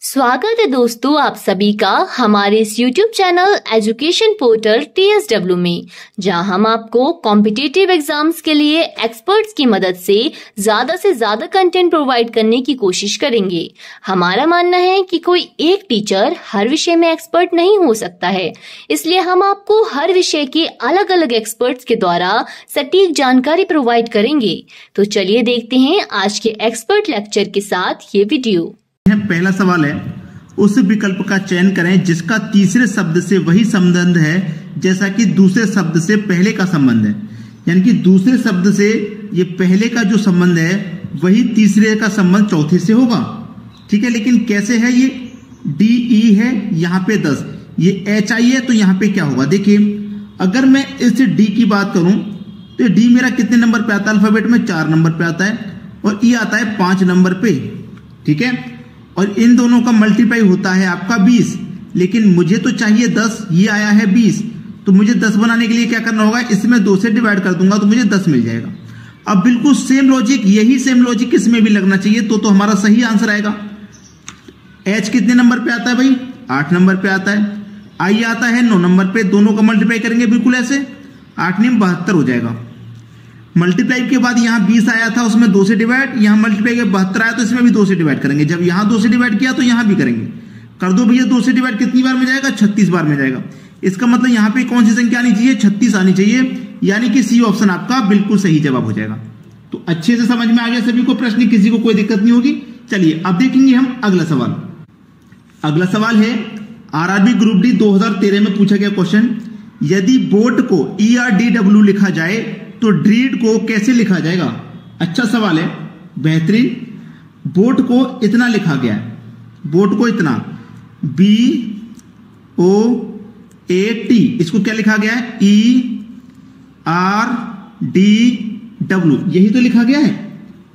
स्वागत है दोस्तों आप सभी का हमारे इस YouTube channel education portal TSW में, जहां हम आपको कॉम्पिटिटिव एग्जाम्स के लिए एक्सपर्ट्स की मदद से ज्यादा कंटेंट प्रोवाइड करने की कोशिश करेंगे। हमारा मानना है कि कोई एक टीचर हर विषय में एक्सपर्ट नहीं हो सकता है, इसलिए हम आपको हर विषय के अलग अलग एक्सपर्ट्स के द्वारा सटीक जानकारी प्रोवाइड करेंगे। तो चलिए देखते हैं आज के एक्सपर्ट लेक्चर के साथ ये वीडियो। पहला सवाल है, उस विकल्प का चयन करें जिसका तीसरे शब्द से वही संबंध है जैसा कि दूसरे शब्द से पहले का संबंध है। यानी कि दूसरे शब्द से ये पहले का जो संबंध है वही तीसरे का संबंध चौथे से होगा। ठीक है, लेकिन कैसे है? ये DE है, यहाँ पे 10, ये HI है, तो यहाँ पे क्या होगा? देखिए, अगर मैं इस D की बात करूं तो D मेरा कितने नंबर पे आता है? अल्फाबेट में 4 नंबर पे आता है और E आता है 5 नंबर पे। ठीक है, और इन दोनों का मल्टीप्लाई होता है आपका 20, लेकिन मुझे तो चाहिए 10, ये आया है 20, तो मुझे 10 बनाने के लिए क्या करना होगा? इसमें 2 से डिवाइड कर दूंगा तो मुझे 10 मिल जाएगा। अब बिल्कुल सेम लॉजिक, यही सेम लॉजिक इसमें भी लगना चाहिए, तो हमारा सही आंसर आएगा। H कितने नंबर पे आता है भाई? 8 नंबर पे आता है। I आता है 9 नंबर पे, दोनों का मल्टीप्लाई करेंगे बिल्कुल ऐसे, 8 9 72 हो जाएगा। मल्टीप्लाई के बाद यहाँ 20 आया था, उसमें 2 से डिवाइड, यहाँ मल्टीप्लाई के 72 आया तो इसमें भी 2 से डिवाइड करेंगे। जब यहाँ 2 से डिवाइड किया तो यहाँ भी करेंगे। कर दो भैया, 2 से डिवाइड कितनी बार में जाएगा? 36 बार में जाएगा। इसका मतलब यहाँ पे कौन सी संख्या आनी चाहिए? 36 आनी चाहिए, यानी कि C ऑप्शन आपका बिल्कुल सही जवाब हो जाएगा। तो अच्छे से समझ में आ गया सभी को प्रश्न, किसी को कोई दिक्कत नहीं होगी। चलिए अब देखेंगे हम अगला सवाल। अगला सवाल है RRB ग्रुप D 2013 में पूछा गया क्वेश्चन, यदि बोट को ERDW लिखा जाए तो ड्रीड को कैसे लिखा जाएगा? अच्छा सवाल है, बेहतरीन। बोट को इतना लिखा गया है, बोट को इतना BOAT, इसको क्या लिखा गया है? ERDW, यही तो लिखा गया है।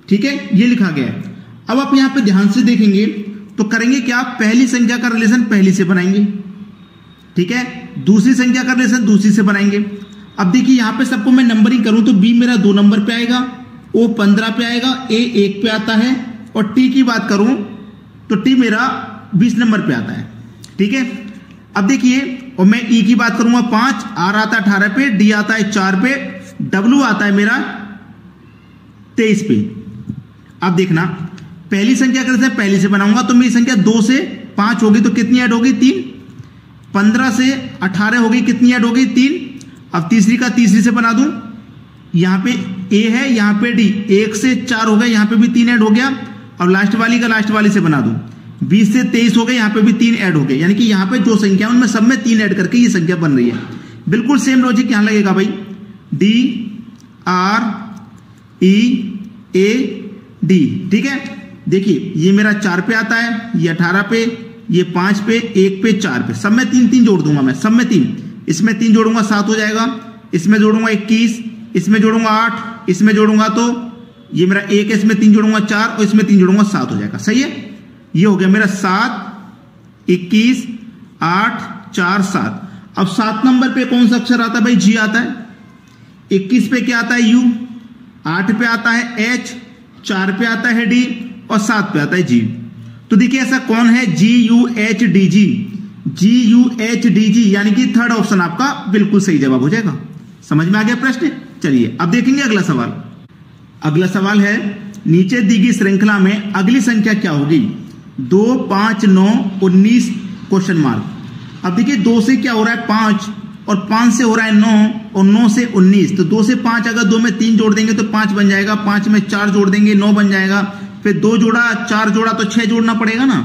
ठीक है, ये लिखा गया है। अब आप यहां पे ध्यान से देखेंगे तो करेंगे क्या? पहली संख्या का रिलेशन पहली से बनाएंगे, ठीक है, दूसरी संख्या का रिलेशन दूसरी से बनाएंगे। अब देखिए यहां पे सबको मैं नंबरिंग करूं तो B मेरा 2 नंबर पे आएगा, O 15 पे आएगा, A 1 पे आता है, और T की बात करूं तो T मेरा 20 नंबर पे आता है। ठीक है, अब देखिए, और मैं E की बात करूंगा 5, R आता है 18 पे, D आता है 4 पे, W आता है मेरा 23 पे। अब देखना, पहली संख्या कैसे पहली से बनाऊंगा तो मेरी संख्या 2 से 5 होगी तो कितनी ऐड होगी? 3। 15 से 18 होगी, कितनी ऐड होगी? 3। अब तीसरी का तीसरी से बना दूं, यहां पे A है, यहां पे D, 1 से 4 हो गए, यहां पे भी 3 ऐड हो गया। और लास्ट वाली का लास्ट वाली से बना दूं, 20 से 23 हो गए, यहां पे भी 3 ऐड हो गए। यानी कि यहां पे जो संख्या उनमें सब में 3 ऐड करके ये संख्या बन रही है। बिल्कुल सेम लॉजिक यहां लगेगा भाई, DREAD। ठीक है, देखिए ये मेरा 4 पे आता है, ये 18 पे, ये 5 पे, 1 पे, 4 पे, सब में 3 जोड़ दूंगा मैं, सब में 3, इसमें 3 जोड़ूंगा 7 हो जाएगा, इसमें जोड़ूंगा 21, इसमें जोड़ूंगा 8, इसमें जोड़ूंगा तो ये मेरा 1 है, इसमें 3 जोड़ूंगा 4, और इसमें 3 जोड़ूंगा 7 हो जाएगा। सही है, ये हो गया मेरा 7, 21, 8, 4, 7। अब 7 नंबर पे कौन सा अक्षर आता है भाई? G आता है। 21 पे क्या आता है? U। 8 पे आता है H, 4 पे आता है D, और 7 पे आता है G। तो देखिए ऐसा कौन है? GUHDG, GUHDG, यानी कि थर्ड ऑप्शन आपका बिल्कुल सही जवाब हो जाएगा। समझ में आ गया प्रश्न? चलिए अब देखेंगे अगला सवाल। अगला सवाल है, नीचे दी गई श्रृंखला में अगली संख्या क्या होगी? 2, 5, 9, 19 क्वेश्चन मार्क। अब देखिए 2 से क्या हो रहा है? 5, और 5 से हो रहा है 9, और 9 से 19। तो 2 से 5 अगर 2 में 3 जोड़ देंगे तो 5 बन जाएगा, 5 में 4 जोड़ देंगे 9 बन जाएगा, फिर 2 जोड़ा 4 जोड़ा तो 6 जोड़ना पड़ेगा ना,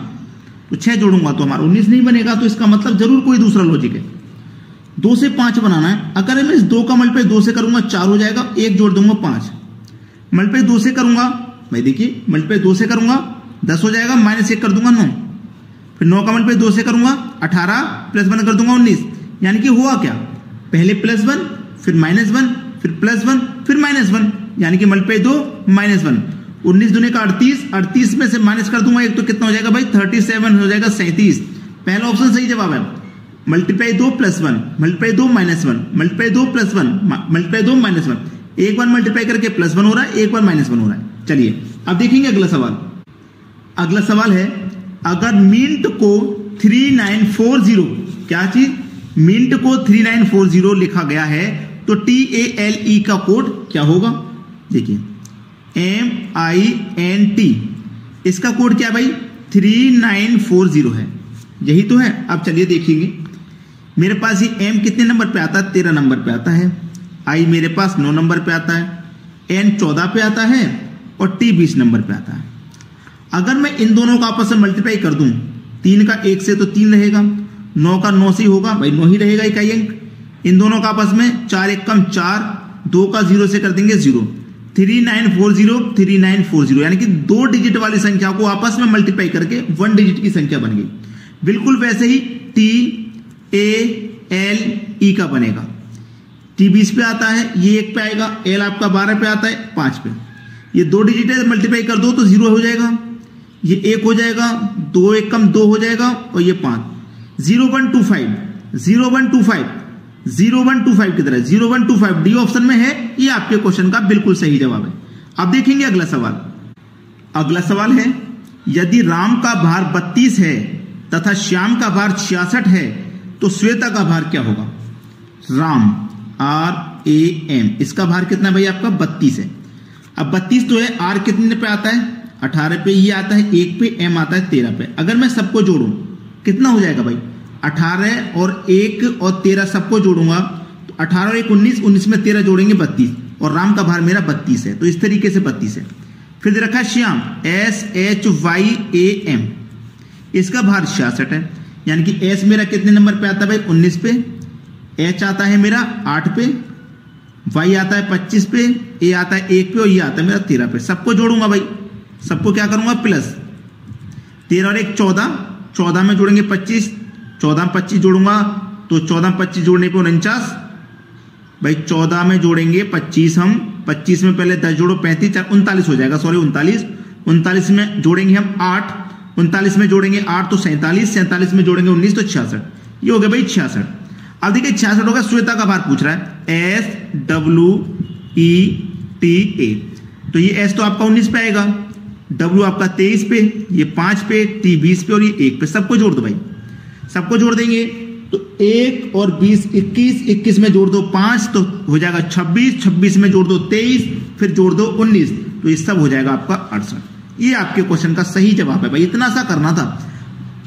तो 6 जोड़ूंगा तो हमारा 19 नहीं बनेगा। तो इसका मतलब जरूर कोई दूसरा लॉजिक है। 2 से 5 बनाना है, अगर मैं इस 2 का मल्टीप्लाई 2 से करूंगा 4 हो जाएगा, 1 जोड़ दूंगा 5, मल्टीप्लाई 2 से करूंगा, मैं देखिए मल्टीप्लाई 2 से करूंगा 10 हो जाएगा, -1 कर दूंगा 9, फिर 9 का मल्टीप्लाई 2 से करूंगा 18, +1 कर दूंगा 19। यानी कि हुआ क्या? पहले +1, फिर -1, फिर +1, फिर -1, यानी कि मल्टीप्लाई 2 -1, 19 दूनी का 38, 38 में से माइनस कर दूंगा 1 तो कितना हो जाएगा भाई? 37 हो जाएगा, 37। पहला ऑप्शन सही जवाब है। मल्टीप्लाई 2 +1, मल्टीप्लाई 2 -1, मल्टीप्लाई 2 +1, मल्टीप्लाई 2 -1, एक बार मल्टीप्लाई करके +1 हो रहा है, एक बार -1 हो रहा है। चलिए अब देखेंगे अगला सवाल। अगला सवाल है, अगर मिंट को 3940, क्या चीज, मिंट को 3940 लिखा गया है तो TALE का कोड क्या होगा? देखिए MINT, इसका कोड क्या भाई? 3940 है, यही तो है। अब चलिए देखेंगे, मेरे पास ये M कितने नंबर पे आता है? 13 नंबर पे आता है। I मेरे पास 9 नंबर पे आता है, N 14 पे आता है और T 20 नंबर पे आता है। अगर मैं इन दोनों का आपस में मल्टीप्लाई कर दूं, 3 का 1 से तो 3 रहेगा, 9 का 9 से होगा भाई, 9 ही रहेगा इकाई अंक। इन दोनों का आपस में 4 1 कम 4, 2 का 0 से कर देंगे 0। 3940 यानी कि 2 डिजिट वाली संख्या को आपस में मल्टीप्लाई करके 1 डिजिट की संख्या बन गई। बिल्कुल वैसे ही TALE का बनेगा। T 20 पे आता है, ये 1 पे आएगा, L आपका 12 पे आता है, 5 पे। ये 2 डिजिट है, मल्टीप्लाई कर दो तो 0 हो जाएगा, ये 1 हो जाएगा, 2 1 कम 2 हो जाएगा और ये 5। 0125 की तरह 0125 डी ऑप्शन में है, ये आपके क्वेश्चन का बिल्कुल सही जवाब है। अब देखेंगे अगला सवाल। अगला सवाल है, यदि राम का भार 32 है तथा श्याम का भार 66 है तो श्वेता का भार क्या होगा? राम RAM, इसका भार कितना भाई? आपका 32 है। अब 32 तो है, R कितने पे आता है? 18 पे, ये आता है 1 पे, M आता है 13 पे। अगर मैं सबको जोड़ूं कितना हो जाएगा भाई? 18 और 1 और 13 सबको जोड़ूंगा तो 18 और 1 19, 19 में 13 जोड़ेंगे 32, और राम का भार मेरा 32 है, तो इस तरीके से 32 है। फिर दे रखा है श्याम SHYAM, इसका भार 66 है, यानी कि S मेरा कितने नंबर पे आता है भाई? 19 पे, H आता है मेरा 8 पे, Y आता है 25 पे, A आता है 1 पे और ये आता है मेरा 13 पे। सबको जोड़ूंगा भाई, सबको क्या करूंगा? प्लस 13 और 1 14, 14 में जोड़ेंगे 25, 14 25 जोड़ूंगा तो 14 25 जोड़ने पे 49 भाई, 14 में जोड़ेंगे 25, हम 25 में पहले 10 जोड़ो 35, 39 हो जाएगा, सॉरी 39। 39 में जोड़ेंगे हम 8, 39 में जोड़ेंगे 8 तो 47, 47 में जोड़ेंगे 19 तो 66, ये हो गया भाई 66। अब देखिए 66 होगा, श्वेता का भार पूछ रहा है SWETA, तो ये S तो आपका 19 पे आएगा, W आपका 23 पे, ये 5 पे, T 20 पे और ये 1 पे। सबको जोड़ दो भाई, सबको जोड़ देंगे तो 1 और 20 21, 21 में जोड़ दो 5 तो हो जाएगा 26, 26 में जोड़ दो 23, फिर जोड़ दो 19, तो ये सब हो जाएगा आपका 68। ये आपके क्वेश्चन का सही जवाब है भाई। इतना सा करना था।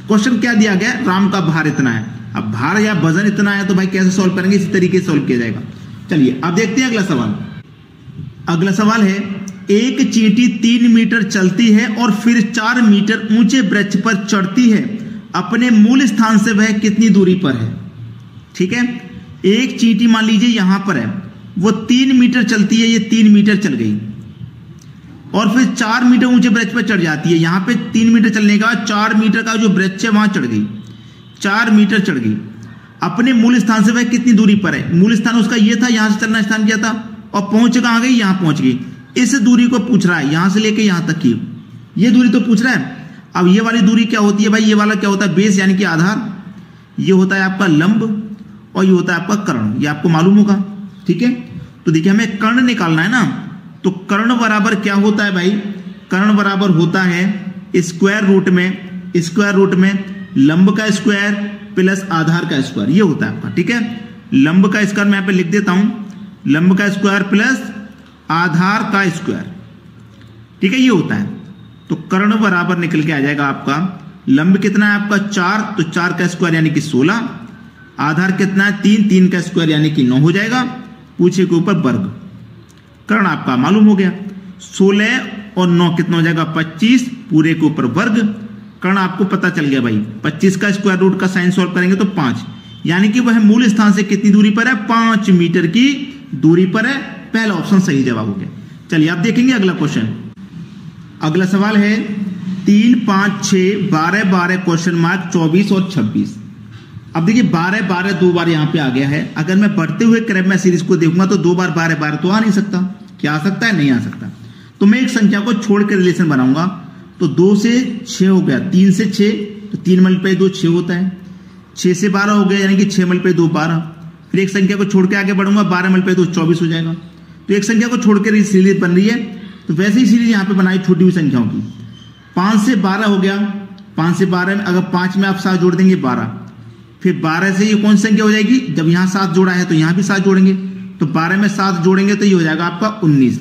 क्वेश्चन क्या दिया गया? राम का भार इतना है। अब भार या वजन इतना है तो भाई कैसे सॉल्व करेंगे? इसी तरीके से सॉल्व किया जाएगा। चलिए अब देखते हैं अगला सवाल। अगला सवाल है, एक चींटी 3 मीटर चलती है और फिर 4 मीटर ऊंचे वृक्ष पर चढ़ती है, अपने मूल स्थान से वह कितनी दूरी पर है? ठीक है, एक चींटी मान लीजिए यहां पर है, वो 3 मीटर चलती है, ये 3 मीटर चल गई और फिर 4 मीटर ऊंचे वृक्ष पर चढ़ जाती है। यहां पे 3 मीटर चलने के बाद 4 मीटर का जो वृक्ष है वहां चढ़ गई, 4 मीटर चढ़ गई। अपने मूल स्थान से वह कितनी दूरी पर है? मूल स्थान उसका ये था, यहां से चलना स्थान किया था और पहुंच कहां गई? यहां पहुंच गई। इस दूरी को पूछ रहा है, यहां से लेके यहां तक की ये दूरी तो पूछ रहा है। अब ये वाली दूरी क्या होती है भाई? ये वाला क्या होता है? बेस यानी कि आधार। ये होता है आपका लंब और ये होता है आपका कर्ण, ये आपको मालूम होगा। ठीक है, तो देखिए हमें कर्ण निकालना है ना, तो कर्ण बराबर क्या होता है भाई? कर्ण बराबर होता है स्क्वायर रूट में लंब का स्क्वायर प्लस आधार का स्क्वायर, ये होता है आपका। ठीक है, लंब का स्क्वायर मैं यहां पे लिख देता हूं, लंब का स्क्वायर प्लस आधार का स्क्वायर। ठीक है, ये होता है। तो कर्ण बराबर निकल के आ जाएगा आपका, लंब कितना है आपका 4, तो 4 का स्क्वायर यानी कि 16, आधार कितना है 3, 3 का स्क्वायर यानी कि 9 हो जाएगा, पूछे के ऊपर वर्ग। कर्ण आपका मालूम हो गया, 16 और 9 कितना हो जाएगा 25, पूरे के ऊपर वर्ग। कर्ण आपको पता चल गया भाई। 25 का स्क्वायर रूट का साइन सॉल्व करेंगे तो 5, यानी कि वह मूल स्थान से कितनी दूरी पर है? 5 मीटर की दूरी पर है। पहला ऑप्शन सही जवाब हो गया। चलिए आप देखेंगे अगला क्वेश्चन। अगला सवाल है 3, 5, 6, 12, 12 क्वेश्चन मार्क 24 और 26। अब देखिए 12, 12 2 बार यहां पे आ गया है। अगर मैं बढ़ते हुए क्रम में सीरीज को देखूंगा तो 2 बार 12, 12 तो आ नहीं सकता। क्या आ सकता है? नहीं आ सकता। तो मैं एक संख्या को छोड़ के रिलेशन बनाऊंगा, तो 2 से 6 हो गया, 3 से 6 तो 3 मल्टीप्लाई 2 6 होता है, 6 से 12 हो गया यानी कि 6 मल्टीप्लाई 2 12। फिर एक संख्या को छोड़ के आगे बढ़ूंगा, 12 मल्टीप्लाई 2 24 हो जाएगा। तो एक संख्या को छोड़ के सीरीज बन रही है, तो वैसे ही सीरीज यहाँ पे बनाई छोटी हुई संख्याओं की। 5 से 12 हो गया, 5 से 12 में, अगर 5 में आप 7 जोड़ देंगे 12, फिर 12 से ये कौन सी संख्या हो जाएगी, जब यहाँ 7 जोड़ा है तो यहाँ भी 7 जोड़ेंगे, तो 12 में 7 जोड़ेंगे तो ये हो जाएगा आपका 19।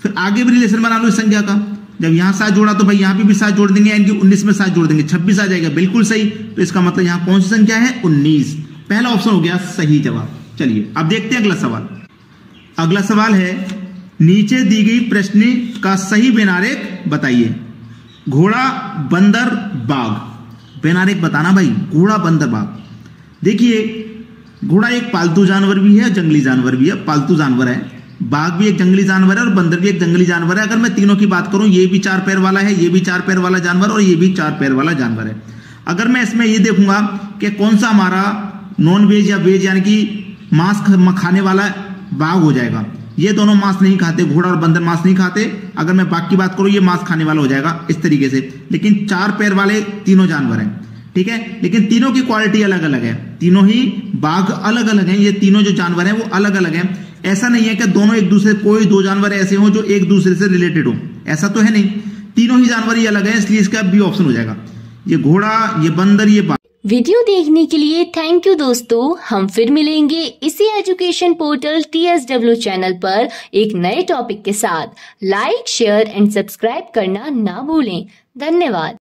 फिर आगे भी रिलेशन बना लो इस संख्या का, जब यहाँ 7 जोड़ा तो भाई यहाँ पे भी 7 जोड़ देंगे, यानी कि 19 में 7 जोड़ देंगे, 26 आ जाएगा, बिल्कुल सही। तो इसका मतलब यहाँ कौन सी संख्या है, 19। पहला ऑप्शन हो गया सही जवाब। चलिए अब देखते हैं अगला सवाल। अगला सवाल है, नीचे दी गई प्रश्न का सही बेनारेख बताइए। घोड़ा, बंदर, बाघ। बेनारेख बताना भाई, घोड़ा, बंदर, बाघ। देखिए घोड़ा एक पालतू जानवर भी है, जंगली जानवर भी है, पालतू जानवर है। बाघ भी एक जंगली जानवर है और बंदर भी एक जंगली जानवर है। अगर मैं तीनों की बात करूं, ये भी 4 पैर वाला है, ये भी 4 पैर वाला जानवर और ये भी 4 पैर वाला जानवर है। अगर मैं इसमें ये देखूंगा कि कौन सा हमारा नॉन वेज या वेज यानी कि मांस खाने वाला बाघ हो जाएगा। ये दोनों मांस नहीं खाते, घोड़ा और बंदर मांस नहीं खाते। अगर मैं बाघ की बात करूं, ये मांस खाने वाला हो जाएगा इस तरीके से। लेकिन 4 पैर वाले तीनों जानवर हैं, ठीक है, लेकिन तीनों की क्वालिटी अलग अलग है। तीनों ही बाघ अलग अलग हैं, ये तीनों जो जानवर हैं वो अलग अलग हैं। ऐसा नहीं है कि दोनों एक दूसरे, कोई 2 जानवर ऐसे हों जो एक दूसरे से रिलेटेड हो, ऐसा तो है नहीं। तीनों ही जानवर ही अलग हैं, इसलिए इसका बी ऑप्शन हो जाएगा। ये घोड़ा, ये बंदर, ये बाघ। वीडियो देखने के लिए थैंक यू दोस्तों। हम फिर मिलेंगे इसी एजुकेशन पोर्टल TSW चैनल पर एक नए टॉपिक के साथ। लाइक, शेयर एंड सब्सक्राइब करना ना भूलें। धन्यवाद।